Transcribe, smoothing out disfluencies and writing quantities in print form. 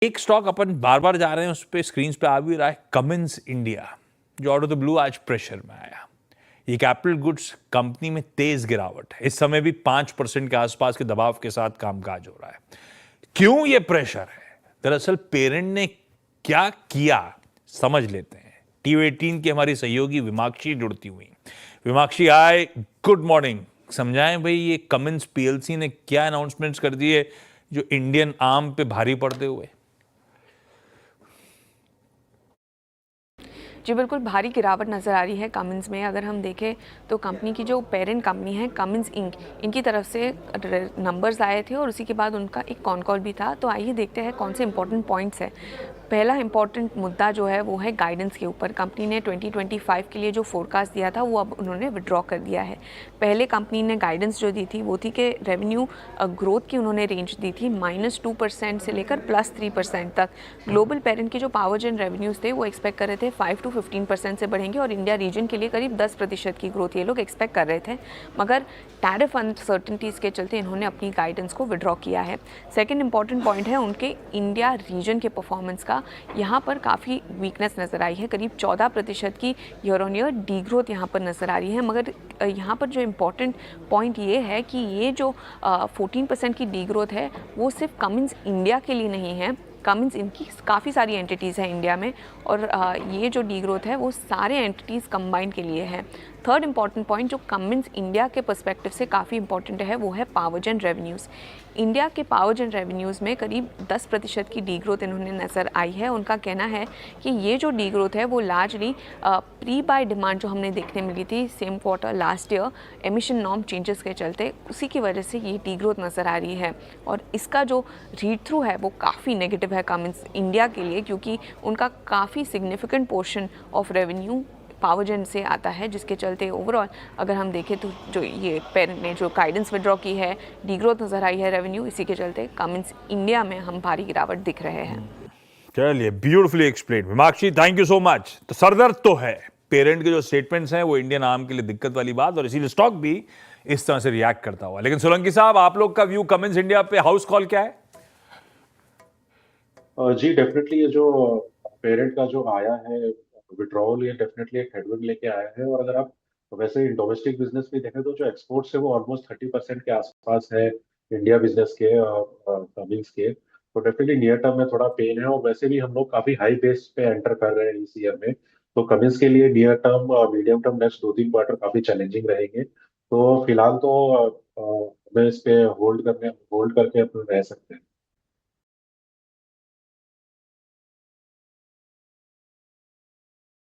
एक स्टॉक अपन बार बार जा रहे हैं, उस पे स्क्रीन पे आ भी रहा है, कमिंस इंडिया, जो आउट ऑफ द ब्लू आज प्रेशर में आया। ये कैपिटल गुड्स कंपनी में तेज गिरावट है, इस समय भी 5% के आसपास के दबाव के साथ कामकाज हो रहा है। क्यों ये प्रेशर है? दरअसल पेरेंट ने क्या किया, समझ लेते हैं। टीवी18 की हमारी सहयोगी विमाक्षी जुड़ती हुई। विमाक्षी, हाय, गुड मॉर्निंग। समझाएं भाई, ये कमिंस पीएलसी ने क्या अनाउंसमेंट्स कर दिए जो इंडियन आर्म पे भारी पड़ते हुए। जी बिल्कुल, भारी गिरावट नज़र आ रही है कमिंस में। अगर हम देखें तो कंपनी की जो पेरेंट कंपनी है कमिंस इंक, इनकी तरफ से नंबर्स आए थे और उसी के बाद उनका एक कॉन कॉल भी था। तो आइए देखते हैं कौन से इंपॉर्टेंट पॉइंट्स हैं। पहला इंपॉर्टेंट मुद्दा जो है वो है गाइडेंस के ऊपर। कंपनी ने 2025 के लिए जो फोरकास्ट दिया था वो अब उन्होंने विड्रॉ कर दिया है। पहले कंपनी ने गाइडेंस जो दी थी वो थी कि रेवेन्यू ग्रोथ की उन्होंने रेंज दी थी -2% से लेकर +3% तक। ग्लोबल पेरेंट के जो पावर जेन रेवेन्यूज़ थे वो एक्सपेक्ट कर रहे थे 5 to 15% से बढ़ेंगे और इंडिया रीजन के लिए करीब 10% की ग्रोथ ये लोग एक्सपेक्ट कर रहे थे। मगर टैरिफ अनसर्टेनिटीज़ के चलते इन्होंने अपनी गाइडेंस को विड्रॉ किया है। सेकेंड इंपॉर्टेंट पॉइंट है उनके इंडिया रीजन के परफॉर्मेंस का। यहाँ पर काफ़ी वीकनेस नज़र आई है, करीब 14% की year on year D growth यहाँ पर नज़र आ रही है। मगर यहाँ पर जो इम्पॉर्टेंट पॉइंट ये है कि ये जो 14% की डी ग्रोथ है वो सिर्फ कमिंस इंडिया के लिए नहीं है। कमिंस इनकी काफ़ी सारी एंटिटीज़ हैं इंडिया में और ये जो डी ग्रोथ है वो सारे एंटिटीज़ कंबाइंड के लिए है। थर्ड इंपॉर्टेंट पॉइंट जो कमिंस इंडिया के पर्सपेक्टिव से काफ़ी इंपॉर्टेंट है वो है पावर जेन रेवेन्यूज़। इंडिया के पावर जेन रेवेन्यूज़ में करीब 10% की डी ग्रोथ इन्होंने नज़र आई है। उनका कहना है कि ये जो डी ग्रोथ है वो लार्जली प्री बाय डिमांड जो हमने देखने मिली थी same quarter last year emission norm changes के चलते, उसी की वजह से ये डी ग्रोथ नज़र आ रही है। और इसका जो रीड थ्रू है वो काफ़ी नेगेटिव है कमिंस इंडिया के लिए, क्योंकि उनका काफ़ी significant portion of revenue power gen से आता है, जिसके चलते ओवरऑल अगर हम देखें तो जो ये पेरेंट ने जो गाइडेंस विड्रॉ की है, डी ग्रोथ नज़र आई है रेवेन्यू, इसी के चलते कमिंस इंडिया में हम भारी गिरावट दिख रहे हैं। चलिए, beautifully explain Vimakshi, thank you so much. तो सरदर्द तो है, पेरेंट के जो स्टेटमेंट्स हैं वो इंडियन आर्म के लिए दिक्कत वाली बात, और इसीलिए स्टॉक भी इस तरह से रिएक्ट करता हुआ। लेकिन सोलंकी साहब, आप लोग का व्यू कमिंस इंडिया पे हाउस कॉल क्या है? जी डेफिनेटली, ये जो पेरेंट का जो आया है विड्रॉवल, ये डेफिनेटली एक हेडविंड लेके आया है। और अगर आप वैसे डोमेस्टिक बिजनेस भी देखें तो जो एक्सपोर्ट्स है वो ऑलमोस्ट 30% के आसपास है इंडिया बिजनेस के कमिंग्स के। तो डेफिनेटली नियर टर्म में थोड़ा पेन है, और वैसे भी हम लोग काफी हाई बेस पे एंटर कर रहे हैं इस ईयर में। तो कमिंस के लिए near term medium term next 2-3 quarter काफी चैलेंजिंग रहेंगे। तो फिलहाल तो हमें इस पे होल्ड करके अपन रह सकते हैं।